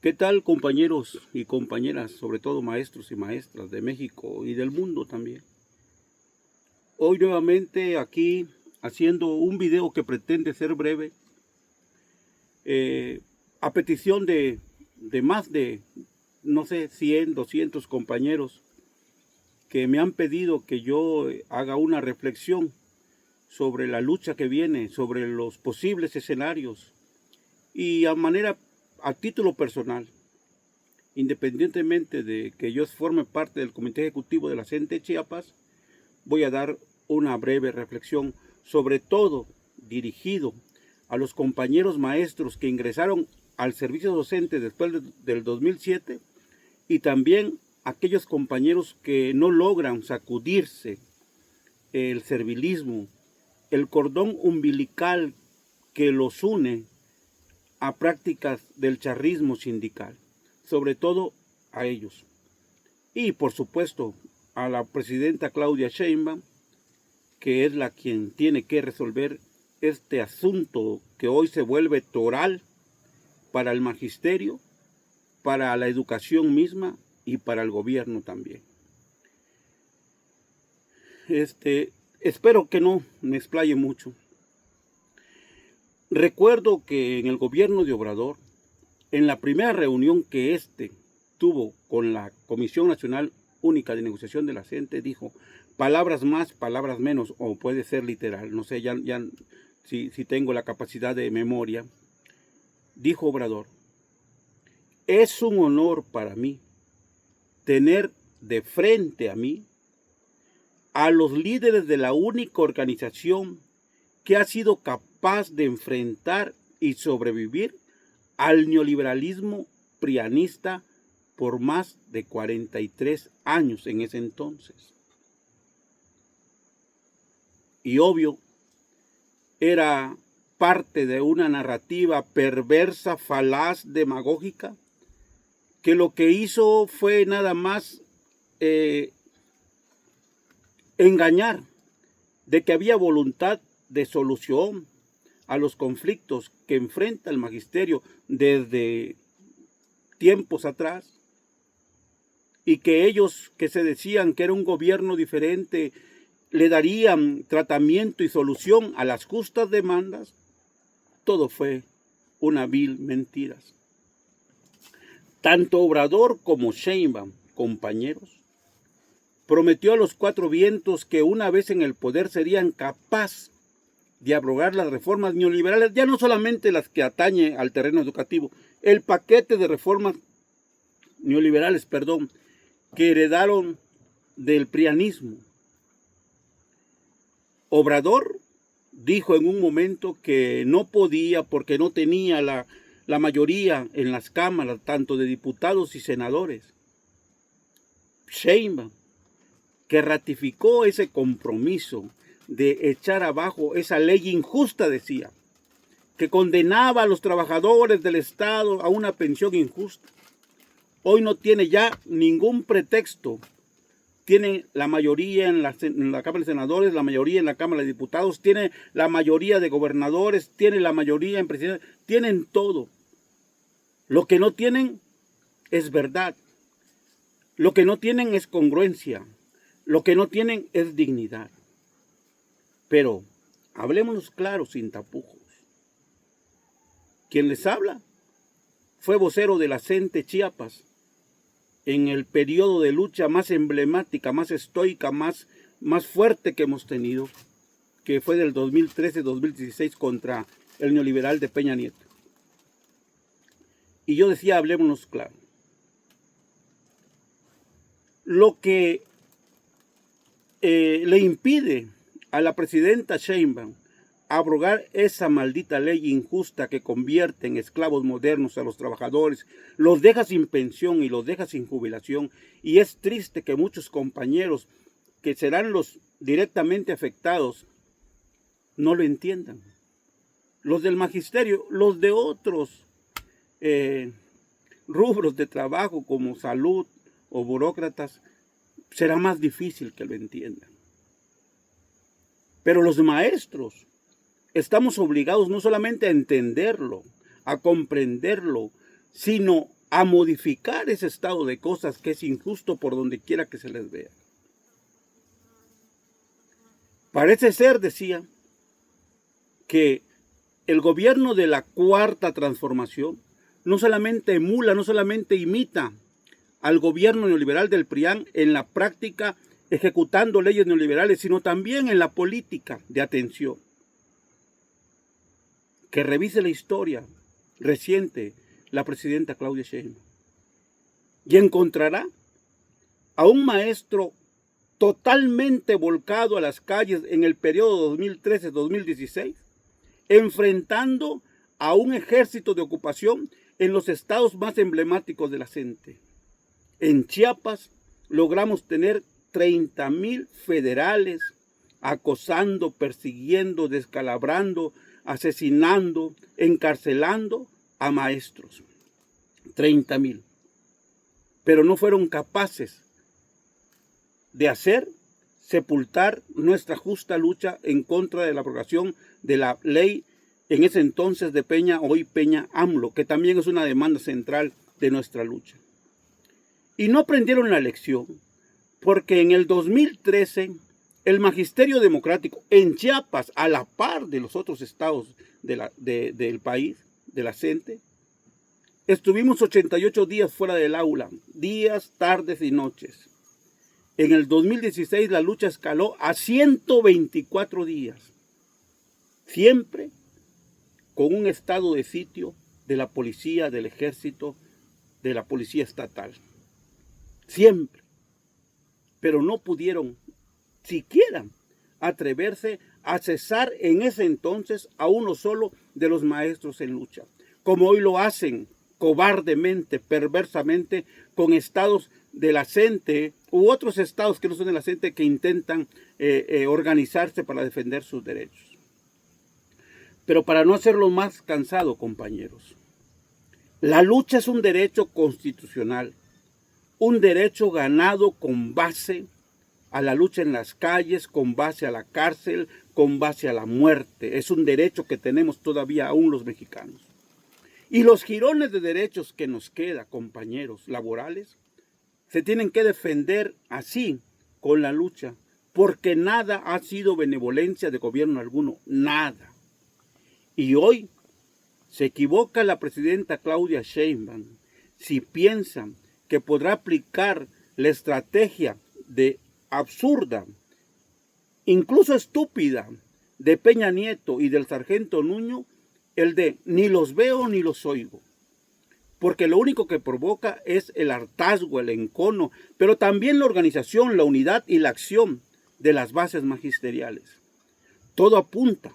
¿Qué tal, compañeros y compañeras, sobre todo maestros y maestras de México y del mundo también? Hoy nuevamente aquí haciendo un video que pretende ser breve, a petición de más de, no sé, 100, 200 compañeros que me han pedido que yo haga una reflexión sobre la lucha que viene, sobre los posibles escenarios y a título personal. Independientemente de que yo forme parte del comité ejecutivo de la CENTE Chiapas, voy a dar una breve reflexión, sobre todo dirigido a los compañeros maestros que ingresaron al servicio docente después del 2007 y también a aquellos compañeros que no logran sacudirse el servilismo, el cordón umbilical que los une a prácticas del charrismo sindical, sobre todo a ellos. Y por supuesto a la presidenta Claudia Sheinbaum, que es la quien tiene que resolver este asunto que hoy se vuelve toral para el magisterio, para la educación misma y para el gobierno también. Espero que no me explaye mucho. Recuerdo que en el gobierno de Obrador, en la primera reunión que tuvo con la Comisión Nacional Única de Negociación de la CENTE, dijo palabras más, palabras menos, o puede ser literal, no sé si tengo la capacidad de memoria. Dijo Obrador: es un honor para mí tener de frente a mí a los líderes de la única organización que ha sido capaz de enfrentar y sobrevivir al neoliberalismo prianista por más de 43 años en ese entonces. Y obvio, era parte de una narrativa perversa, falaz, demagógica, que lo que hizo fue nada más engañar de que había voluntad de solución a los conflictos que enfrenta el magisterio desde tiempos atrás, y que ellos, que se decían que era un gobierno diferente, le darían tratamiento y solución a las justas demandas. Todo fue una vil mentira. Tanto Obrador como Sheinbaum, compañeros, prometió a los cuatro vientos que una vez en el poder serían capaces de abrogar las reformas neoliberales, ya no solamente las que atañen al terreno educativo, el paquete de reformas neoliberales, que heredaron del prianismo. Obrador dijo en un momento que no podía porque no tenía la mayoría en las cámaras, tanto de diputados y senadores. Sheinbaum, que ratificó ese compromiso de echar abajo esa ley injusta, decía, que condenaba a los trabajadores del Estado a una pensión injusta. Hoy no tiene ya ningún pretexto. Tiene la mayoría en la Cámara de Senadores, la mayoría en la Cámara de Diputados, tiene la mayoría de gobernadores, tiene la mayoría en presidentes, tienen todo. Lo que no tienen es verdad. Lo que no tienen es congruencia. Lo que no tienen es dignidad. Pero hablémonos claro, sin tapujos. Quien les habla fue vocero de la CENTE Chiapas en el periodo de lucha más emblemática, más estoica, más fuerte que hemos tenido, que fue del 2013-2016 contra el neoliberal de Peña Nieto. Y yo decía, hablémonos claro. Lo que le impide a la presidenta Sheinbaum abrogar esa maldita ley injusta que convierte en esclavos modernos a los trabajadores, los deja sin pensión y los deja sin jubilación. Y es triste que muchos compañeros que serán los directamente afectados no lo entiendan. Los del magisterio, los de otros rubros de trabajo como salud o burócratas, será más difícil que lo entiendan. Pero los maestros estamos obligados no solamente a entenderlo, a comprenderlo, sino a modificar ese estado de cosas que es injusto por donde quiera que se les vea. Parece ser, decía, que el gobierno de la Cuarta Transformación no solamente emula, no solamente imita al gobierno neoliberal del PRIAN en la práctica ejecutando leyes neoliberales, sino también en la política de atención. Que revise la historia reciente la presidenta Claudia Sheinbaum y encontrará a un maestro totalmente volcado a las calles en el periodo 2013-2016, enfrentando a un ejército de ocupación en los estados más emblemáticos de la CENTE. En Chiapas logramos tener 30,000 federales acosando, persiguiendo, descalabrando, asesinando, encarcelando a maestros. 30,000. Pero no fueron capaces de hacer sepultar nuestra justa lucha en contra de la abrogación de la ley en ese entonces de Peña, hoy Peña AMLO, que también es una demanda central de nuestra lucha. Y no aprendieron la lección, porque en el 2013 el magisterio democrático en Chiapas, a la par de los otros estados del país, de la CENTE, estuvimos 88 días fuera del aula, días, tardes y noches. En el 2016 la lucha escaló a 124 días, siempre con un estado de sitio de la policía, del ejército, de la policía estatal. Siempre. Pero no pudieron siquiera atreverse a cesar en ese entonces a uno solo de los maestros en lucha, como hoy lo hacen cobardemente, perversamente, con estados de la CENTE u otros estados que no son de la CENTE que intentan organizarse para defender sus derechos. Pero para no hacerlo más cansado, compañeros, la lucha es un derecho constitucional, un derecho ganado con base a la lucha en las calles, con base a la cárcel, con base a la muerte. Es un derecho que tenemos todavía aún los mexicanos. Y los jirones de derechos que nos queda, compañeros laborales, se tienen que defender así, con la lucha, porque nada ha sido benevolencia de gobierno alguno, nada. Y hoy se equivoca la presidenta Claudia Sheinbaum si piensa que podrá aplicar la estrategia de absurda, incluso estúpida, de Peña Nieto y del sargento Nuño, el de ni los veo ni los oigo. Porque lo único que provoca es el hartazgo, el encono, pero también la organización, la unidad y la acción de las bases magisteriales. Todo apunta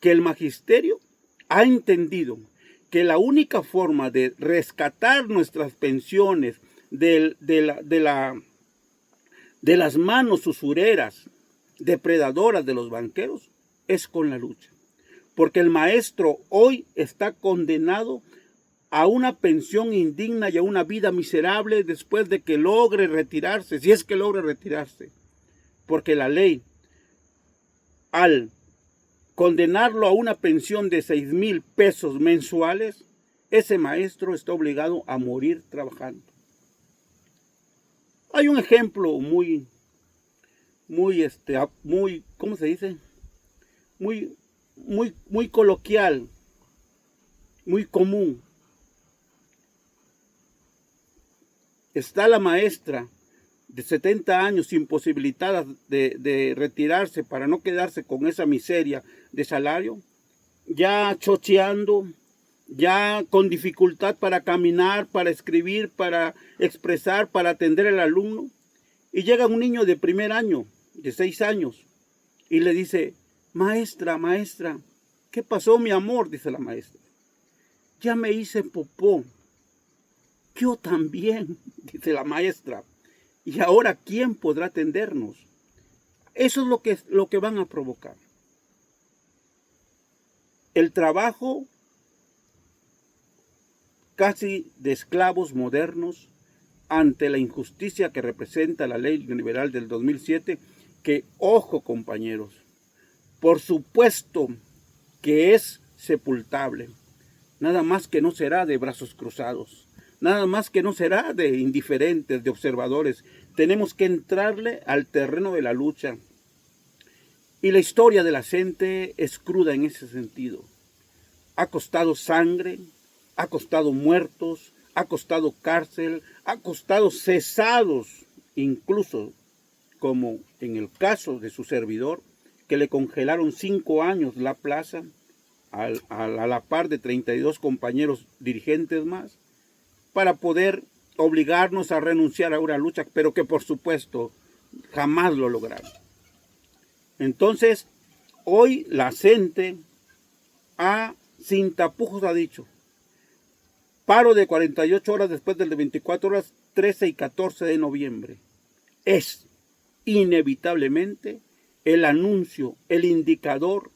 que el magisterio ha entendido que la única forma de rescatar nuestras pensiones de las manos usureras, depredadoras de los banqueros, es con la lucha. Porque el maestro hoy está condenado a una pensión indigna y a una vida miserable después de que logre retirarse, si es que logra retirarse. Porque la ley, al condenarlo a una pensión de 6,000 pesos mensuales, ese maestro está obligado a morir trabajando. Hay un ejemplo muy, ¿cómo se dice? Muy coloquial, muy común. Está la maestra de 70 años imposibilitada de retirarse para no quedarse con esa miseria de salario, ya chocheando, ya con dificultad para caminar, para escribir, para expresar, para atender al alumno. Y llega un niño de primer año, de 6 años, y le dice: maestra, ¿qué pasó, mi amor? Dice la maestra. Ya me hice popó. Yo también, dice la maestra. Y ahora, ¿quién podrá atendernos? Eso es lo que van a provocar. El trabajo casi de esclavos modernos ante la injusticia que representa la ley neoliberal del 2007, que, ojo compañeros, por supuesto que es sepultable, nada más que no será de brazos cruzados, nada más que no será de indiferentes, de observadores. Tenemos que entrarle al terreno de la lucha. Y la historia de la gente es cruda en ese sentido. Ha costado sangre, ha costado muertos, ha costado cárcel, ha costado cesados, incluso como en el caso de su servidor, que le congelaron 5 años la plaza, a la par de 32 compañeros dirigentes más, para poder obligarnos a renunciar a una lucha, pero que por supuesto jamás lo lograron. Entonces, hoy la gente sin tapujos ha dicho, paro de 48 horas después del de 24 horas, 13 y 14 de noviembre. Es inevitablemente el anuncio, el indicador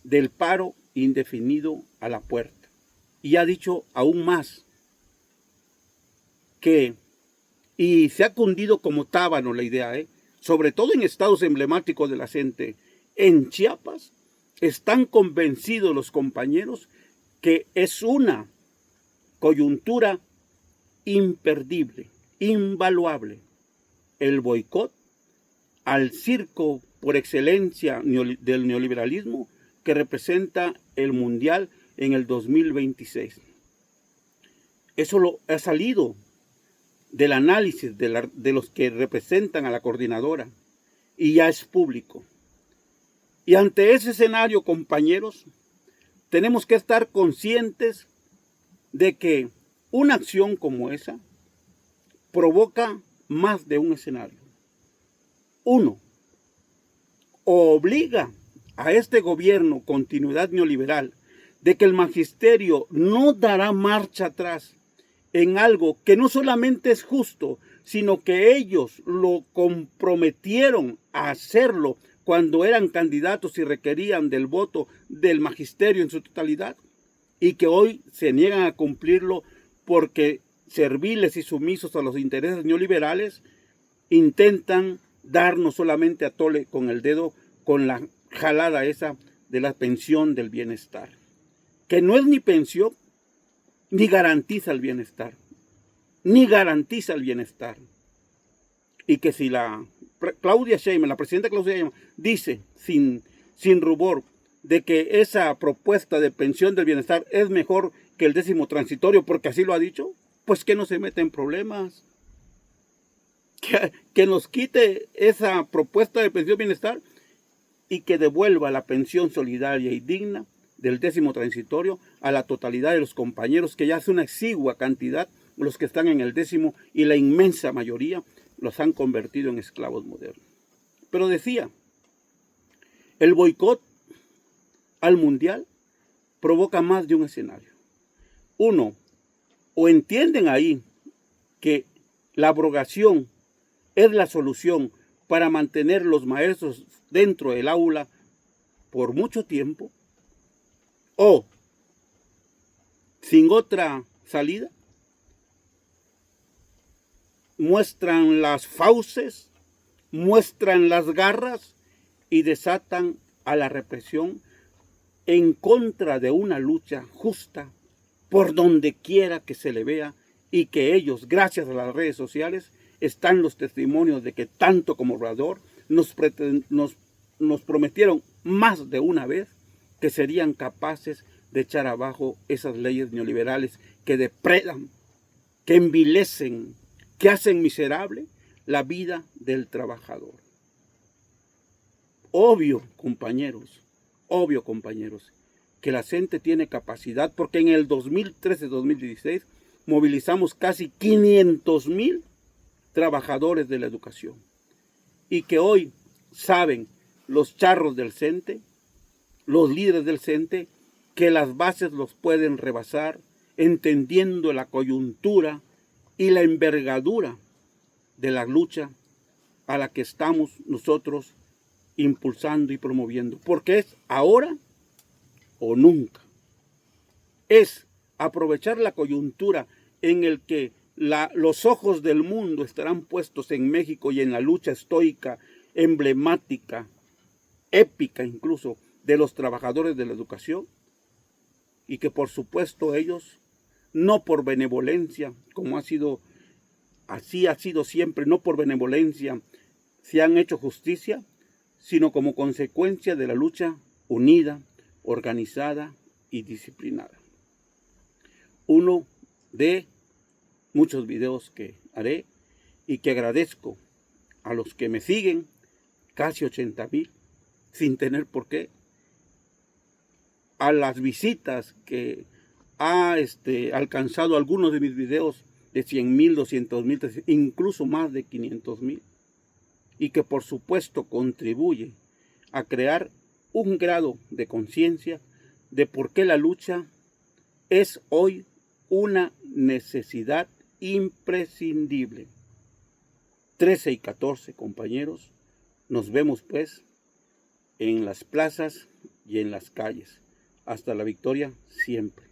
del paro indefinido a la puerta. Y ha dicho aún más y se ha cundido como tábano la idea, sobre todo en estados emblemáticos de la gente, en Chiapas, están convencidos los compañeros que es una coyuntura imperdible, invaluable, el boicot al circo por excelencia del neoliberalismo que representa el Mundial en el 2026. Eso lo ha salido del análisis de los que representan a la coordinadora y ya es público. Y ante ese escenario, compañeros, tenemos que estar conscientes de que una acción como esa provoca más de un escenario. Uno, obliga a este gobierno, continuidad neoliberal, de que el magisterio no dará marcha atrás en algo que no solamente es justo, sino que ellos lo comprometieron a hacerlo cuando eran candidatos y requerían del voto del magisterio en su totalidad, y que hoy se niegan a cumplirlo porque serviles y sumisos a los intereses neoliberales intentan darnos solamente a tole con el dedo con la jalada esa de la pensión del bienestar, que no es ni pensión, ni garantiza el bienestar, ni garantiza el bienestar. Y que si la Claudia Sheinbaum, la presidenta Claudia Sheinbaum, dice sin rubor de que esa propuesta de pensión del bienestar es mejor que el 10º transitorio, porque así lo ha dicho, pues que no se mete en problemas. Que nos quite esa propuesta de pensión bienestar y que devuelva la pensión solidaria y digna del 10º transitorio a la totalidad de los compañeros, que ya es una exigua cantidad los que están en el 10º, y la inmensa mayoría los han convertido en esclavos modernos. Pero decía, el boicot al mundial provoca más de un escenario. Uno, o entienden ahí que la abrogación es la solución para mantener los maestros dentro del aula por mucho tiempo, o sin otra salida, muestran las fauces, muestran las garras y desatan a la represión en contra de una lucha justa por donde quiera que se le vea, y que ellos, gracias a las redes sociales, están los testimonios de que tanto como Obrador nos prometieron más de una vez que serían capaces de echar abajo esas leyes neoliberales que depredan, que envilecen, que hacen miserable la vida del trabajador. Obvio, compañeros, que la gente tiene capacidad, porque en el 2013-2016 movilizamos casi 500,000 trabajadores de la educación, y que hoy saben los charros del CENTE, los líderes del CENTE, que las bases los pueden rebasar, entendiendo la coyuntura y la envergadura de la lucha a la que estamos nosotros impulsando y promoviendo, porque es ahora o nunca. Es aprovechar la coyuntura en el que los ojos del mundo estarán puestos en México y en la lucha estoica, emblemática, épica incluso, de los trabajadores de la educación, y que por supuesto ellos, no por benevolencia, como así ha sido siempre, no por benevolencia, se han hecho justicia, sino como consecuencia de la lucha unida, organizada y disciplinada. Uno de muchos videos que haré y que agradezco a los que me siguen, casi 80,000, sin tener por qué, a las visitas que ha alcanzado algunos de mis videos de 100,000, 200,000, incluso más de 500,000, y que por supuesto contribuye a crear un grado de conciencia de por qué la lucha es hoy una necesidad imprescindible. 13 y 14, compañeros, nos vemos pues en las plazas y en las calles. Hasta la victoria siempre.